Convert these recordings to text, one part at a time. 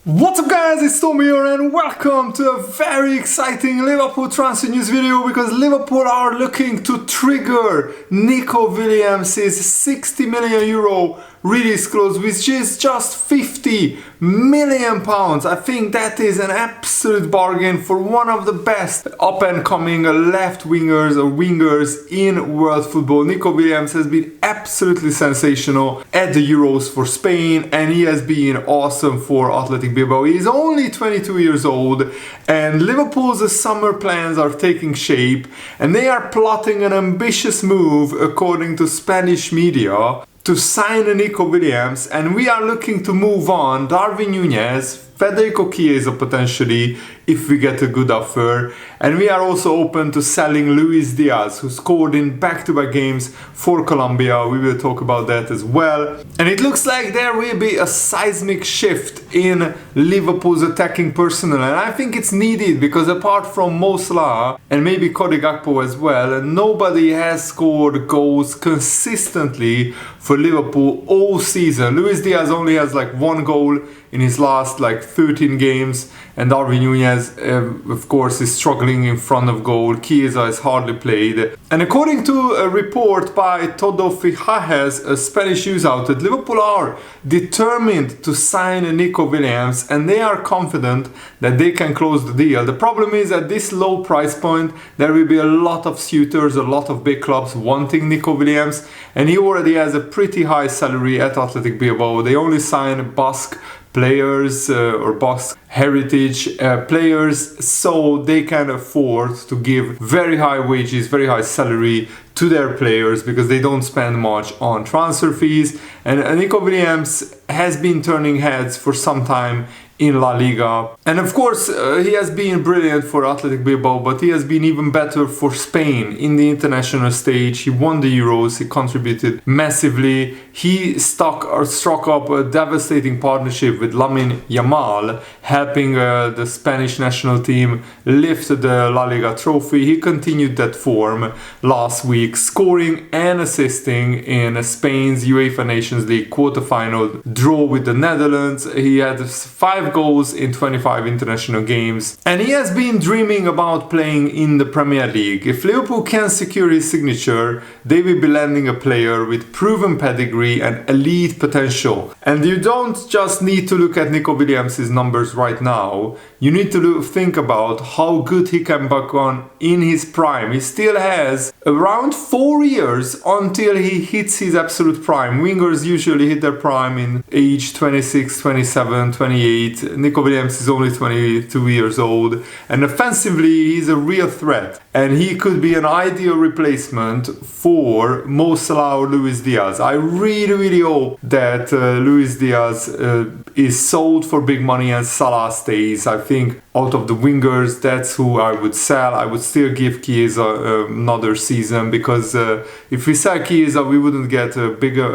What's up guys, it's Tommy here and welcome to a very exciting Liverpool transfer news video because Liverpool are looking to trigger Nico Williams' 60 million euro release clause, which is just 50 million pounds. I think that is an absolute bargain for one of the best up and coming left wingers or wingers in world football. Nico Williams has been absolutely sensational at the Euros for Spain and he has been awesome for Athletic Bilbao. He is only 22 years old and Liverpool's summer plans are taking shape and they are plotting an ambitious move, according to Spanish media, to sign Nico Williams, and we are looking to move on Darwin Nunez, Federico Chiesa potentially if we get a good offer, and we are also open to selling Luis Diaz, who scored in back-to-back games for Colombia. We will talk about that as well. And it looks like there will be a seismic shift in Liverpool's attacking personnel, and I think it's needed because apart from Mo Salah and maybe Cody Gakpo as well, nobody has scored goals consistently for Liverpool all season. Luis Diaz only has like one goal in his last 13 games, and Darwin Nunez of course is struggling in front of goal. Chiesa has hardly played. And according to a report by Todo Fichajes, a Spanish news outlet, Liverpool are determined to sign Nico Williams and they are confident that they can close the deal. The problem is at this low price point there will be a lot of suitors, a lot of big clubs wanting Nico Williams, and he already has a pretty high salary at Athletic Bilbao. They only sign Basque players or Basque heritage players, so they can afford to give very high wages, very high salary to their players because they don't spend much on transfer fees. And Nico Williams has been turning heads for some time in La Liga, and of course he has been brilliant for Athletic Bilbao, but he has been even better for Spain in the international stage. He won the Euros, he contributed massively, he struck up a devastating partnership with Lamine Yamal, helping the Spanish national team lift the La Liga trophy. He continued that form last week, scoring and assisting in Spain's UEFA Nations League quarterfinal draw with the Netherlands. He had 5 goals in 25 international games, and he has been dreaming about playing in the Premier League. If Liverpool can secure his signature, they will be landing a player with proven pedigree and elite potential. And you don't just need to look at Nico Williams' numbers right now, you need to think about how good he can become in his prime. He still has around 4 years until he hits his absolute prime. Wingers usually hit their prime in age 26, 27, 28. Nico Williams is only 22 years old, and offensively he's a real threat, and he could be an ideal replacement for Mo Salah or Luis Diaz. I really hope that Luis Diaz is sold for big money and Salah stays. I think out of the wingers, that's who I would sell. I would still give Chiesa another season because if we sell Chiesa, we wouldn't get a bigger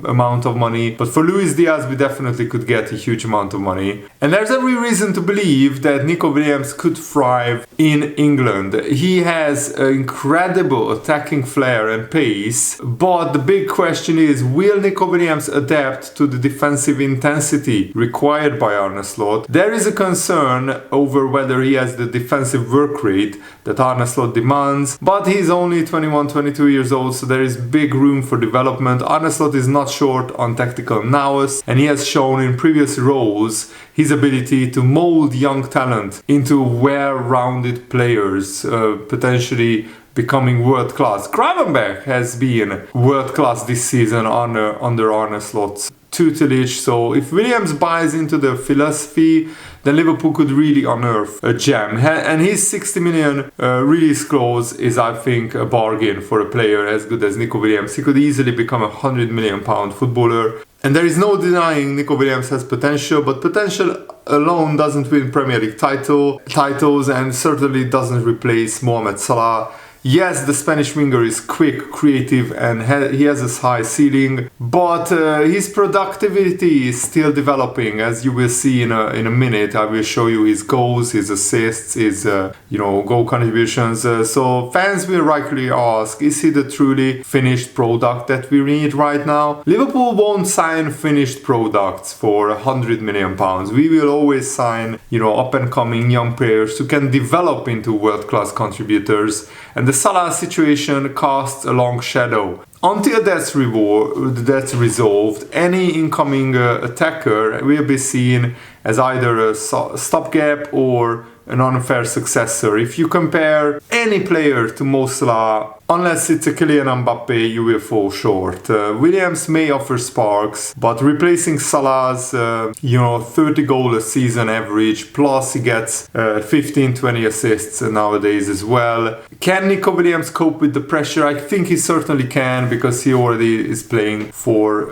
amount of money. But for Luis Diaz, we definitely could get a huge amount of money. And there's every reason to believe that Nico Williams could thrive in England. He has incredible attacking flair and pace, but the big question is, will Nico Williams adapt to the defensive intensity required by Arne Slot? There is a concern over whether he has the defensive work rate that Arne Slot demands, but he's only 21, 22 years old, so there is big room for development. Arne Slot is not short on tactical nous, and he has shown in previous roles his ability to mold young talent into well-rounded players, potentially becoming world-class. Gravenberch has been world-class this season under Arne Slot's tutelage, so if Williams buys into the philosophy, then Liverpool could really unearth a gem. And his 60 million release clause is, I think, a bargain for a player as good as Nico Williams. He could easily become a £100 million footballer. And there is no denying Nico Williams has potential, but potential alone doesn't win Premier League titles and certainly doesn't replace Mohamed Salah. Yes, the Spanish winger is quick, creative, and he has a high ceiling, but his productivity is still developing, as you will see in a minute. I will show you his goals, his assists, his goal contributions. So fans will rightly ask, is he the truly finished product that we need right now? Liverpool won't sign finished products for £100 million. We will always sign, up and coming young players who can develop into world-class contributors. And the Salah situation casts a long shadow. Until that's resolved, any incoming attacker will be seen as either a stopgap or an unfair successor. If you compare any player to Mo Salah, unless it's a Kylian Mbappe, you will fall short. Williams may offer sparks, but replacing Salah's 30 goal a season average, plus he gets 15-20 assists nowadays as well. Can Nico Williams cope with the pressure? I think he certainly can, because he already is playing for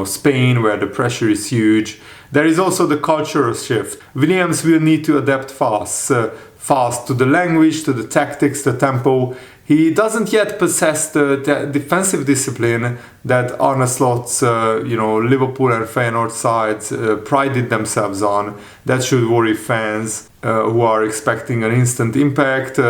Spain, where the pressure is huge. There is also the cultural shift. Williams will need to adapt fast to the language, to the tactics, the tempo. He doesn't yet possess the defensive discipline that Arne Slot's, Liverpool and Feyenoord sides prided themselves on. That should worry fans who are expecting an instant impact.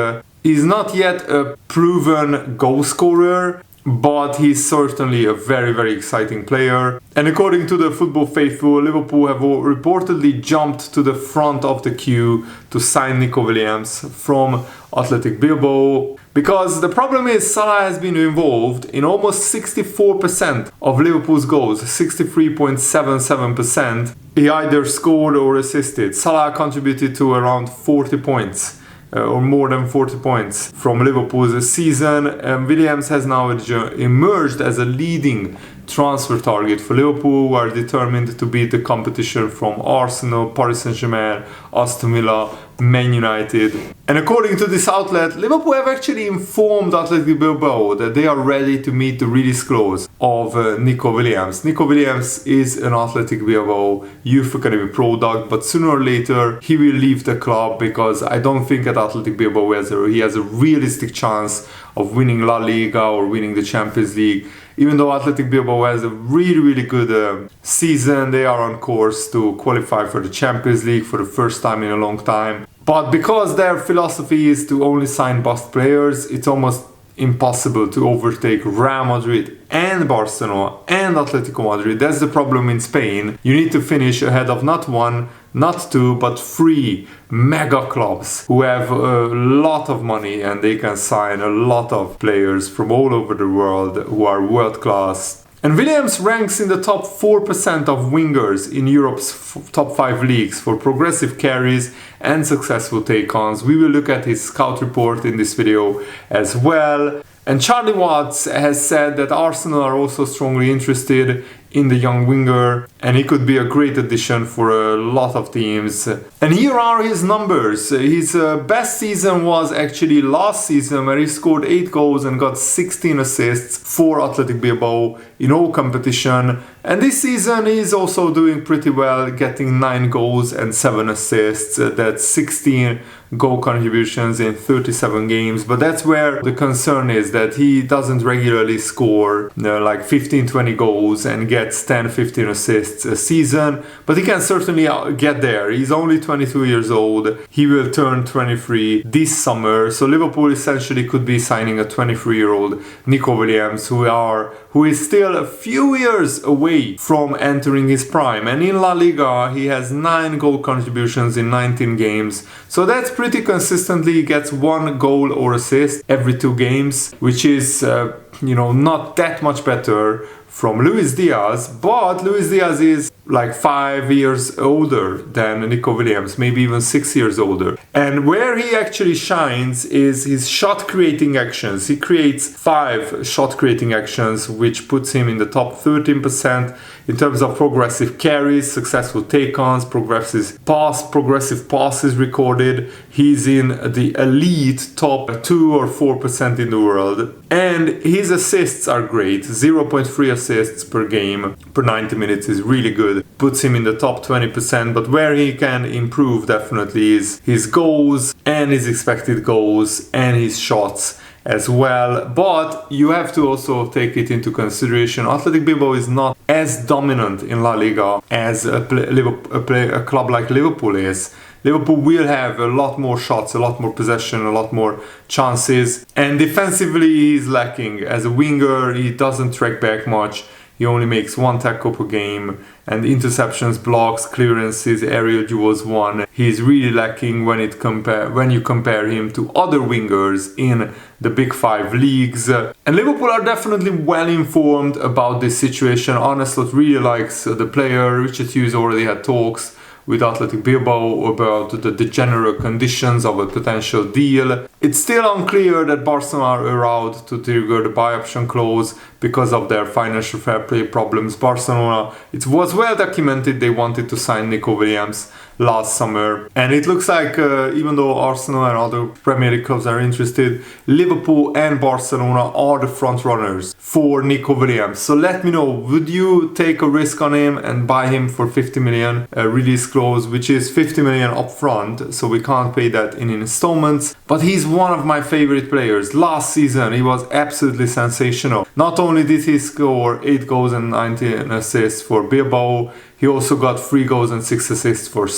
He's not yet a proven goal scorer, but he's certainly a very, very exciting player. And according to the football faithful, Liverpool have reportedly jumped to the front of the queue to sign Nico Williams from Athletic Bilbao. Because the problem is, Salah has been involved in almost 64% of Liverpool's goals, 63.77%. He either scored or assisted. Salah contributed to around 40 points. Or more than 40 points from Liverpool's season. Williams has now emerged as a leading transfer target for Liverpool, who are determined to beat the competition from Arsenal, Paris Saint-Germain, Aston Villa, Man United. And according to this outlet, Liverpool have actually informed Athletic Bilbao that they are ready to meet the release clause of Nico Williams. Nico Williams is an Athletic Bilbao Youth Academy product, but sooner or later he will leave the club, because I don't think at Athletic Bilbao he has a realistic chance of winning La Liga or winning the Champions League. Even though Athletic Bilbao has a really, really good season, they are on course to qualify for the Champions League for the first time in a long time. But because their philosophy is to only sign bust players, it's almost impossible to overtake Real Madrid and Barcelona and Atletico Madrid. That's the problem in Spain. You need to finish ahead of not one, not two, but three mega clubs who have a lot of money, and they can sign a lot of players from all over the world who are world class. And Williams ranks in the top 4% of wingers in Europe's top 5 leagues for progressive carries and successful take-ons. We will look at his scout report in this video as well. And Charlie Watts has said that Arsenal are also strongly interested in the young winger, and he could be a great addition for a lot of teams. And here are his numbers. His best season was actually last season, where he scored 8 goals and got 16 assists for Athletic Bilbao in all competition. And this season he's also doing pretty well, getting 9 goals and 7 assists. That's 16 goal contributions in 37 games. But that's where the concern is, that he doesn't regularly score like 15-20 goals and gets 10-15 assists a season, but he can certainly get there. He's only 22 years old. He will turn 23 this summer, so Liverpool essentially could be signing a 23-year-old Nico Williams, who is still a few years away from entering his prime. And in La Liga he has 9 goal contributions in 19 games, so that's pretty consistently. He gets 1 goal or assist every 2 games, which is not that much better from Luis Diaz, but Luis Diaz is like 5 years older than Nico Williams, maybe even 6 years older. And where he actually shines is his shot creating actions. He creates 5 shot creating actions, which puts him in the top 13% in terms of progressive carries, successful take-ons, progressive passes recorded. He's in the elite top 2 or 4% in the world. And his assists are great. 0.3 assists per game per 90 minutes is really good. Puts him in the top 20%, but where he can improve definitely is his goals and his expected goals and his shots as well. But you have to also take it into consideration. Athletic Bilbao is not as dominant in La Liga as a club like Liverpool is. Liverpool will have a lot more shots, a lot more possession, a lot more chances. And defensively, he's lacking. As a winger, he doesn't track back much. He only makes 1 tackle per game, and interceptions, blocks, clearances, aerial duels won. He's really lacking when you compare him to other wingers in the big 5 leagues. And Liverpool are definitely well informed about this situation. Arne Slot really likes the player. Richard Hughes already had talks with Athletic Bilbao about the general conditions of a potential deal. It's still unclear that Barcelona are allowed to trigger the buy option clause because of their financial fair play problems. Barcelona, it was well documented they wanted to sign Nico Williams last summer, and it looks like even though Arsenal and other Premier League clubs are interested, Liverpool and Barcelona are the front runners for Nico Williams. So let me know, would you take a risk on him and buy him for 50 million release clause, which is 50 million upfront, so we can't pay that in installments? But he's one of my favorite players. Last season he was absolutely sensational. Not only did he score 8 goals and 19 assists for Bilbao, he also got 3 goals and 6 assists for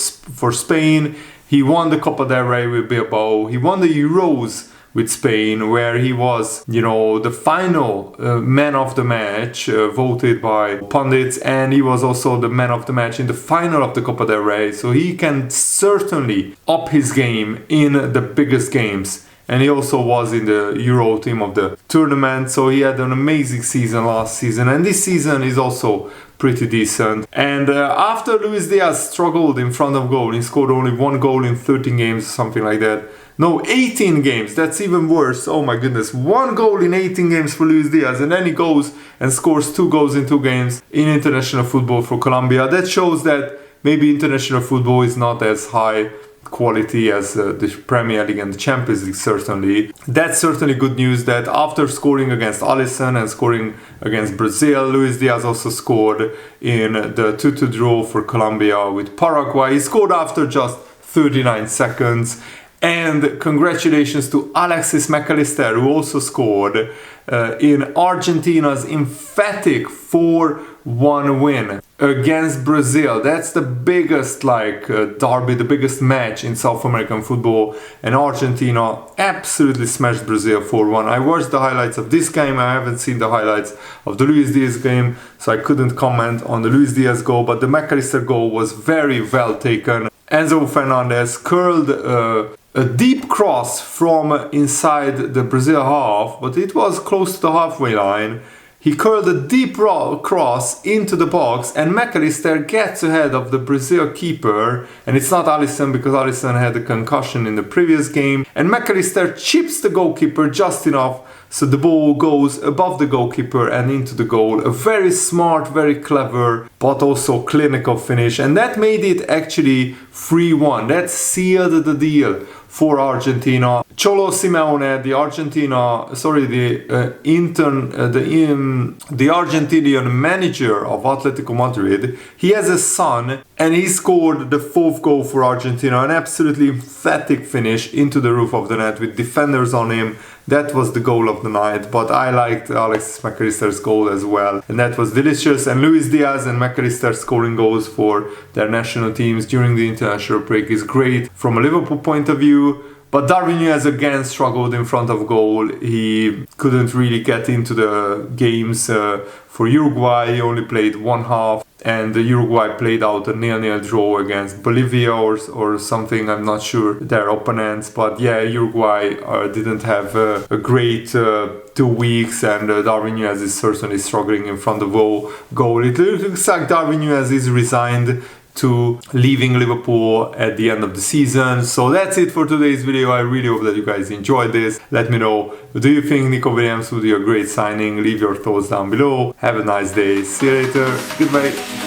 Spain. He won the Copa del Rey with Bilbao. He won the Euros with Spain, where he was, the final man of the match, voted by pundits, and he was also the man of the match in the final of the Copa del Rey. So he can certainly up his game in the biggest games. And he also was in the Euro team of the tournament, so he had an amazing season last season, and this season is also pretty decent. And after Luis Diaz struggled in front of goal, he scored only 1 goal in 13 games, something like that. No, 18 games, that's even worse. Oh my goodness, 1 goal in 18 games for Luis Diaz, and then he goes and scores 2 goals in 2 games in international football for Colombia. That shows that maybe international football is not as high quality as the Premier League and the Champions League, certainly. That's certainly good news that after scoring against Alisson and scoring against Brazil, Luis Diaz also scored in the 2-2 draw for Colombia with Paraguay. He scored after just 39 seconds. And congratulations to Alexis McAllister, who also scored in Argentina's emphatic 4-1 win against Brazil. That's the biggest derby, the biggest match in South American football, and Argentina absolutely smashed Brazil 4-1. I watched the highlights of this game. I haven't seen the highlights of the Luis Diaz game, so I couldn't comment on the Luis Diaz goal, but the McAllister goal was very well taken. Enzo Fernandez curled a deep cross from inside the Brazil half, but it was close to the halfway line. He curled a deep cross into the box, and McAllister gets ahead of the Brazil keeper, and it's not Alisson because Alisson had a concussion in the previous game, and McAllister chips the goalkeeper just enough so the ball goes above the goalkeeper and into the goal. A very smart, very clever, but also clinical finish, and that made it actually 3-1. That sealed the deal for Argentina. Cholo Simeone, the Argentinian manager of Atletico Madrid, he has a son, and he scored the 4th goal for Argentina. An absolutely emphatic finish into the roof of the net with defenders on him. That was the goal of the night, but I liked Alexis McAllister's goal as well, and that was delicious. And Luis Diaz and McAllister scoring goals for their national teams during the international break is great from a Liverpool point of view. But Darwin Nunez again struggled in front of goal. He couldn't really get into the games for Uruguay. He only played 1 half, and the Uruguay played out a 0-0 draw against Bolivia or something. I'm not sure their opponents, but yeah, Uruguay didn't have a great 2 weeks, and Darwin Nunez is certainly struggling in front of goal. It looks like Darwin Nunez is resigned to leaving Liverpool at the end of the season. So that's it for today's video. I really hope that you guys enjoyed this. Let me know, do you think Nico Williams would be a great signing? Leave your thoughts down below. Have a nice day. See you later. Goodbye.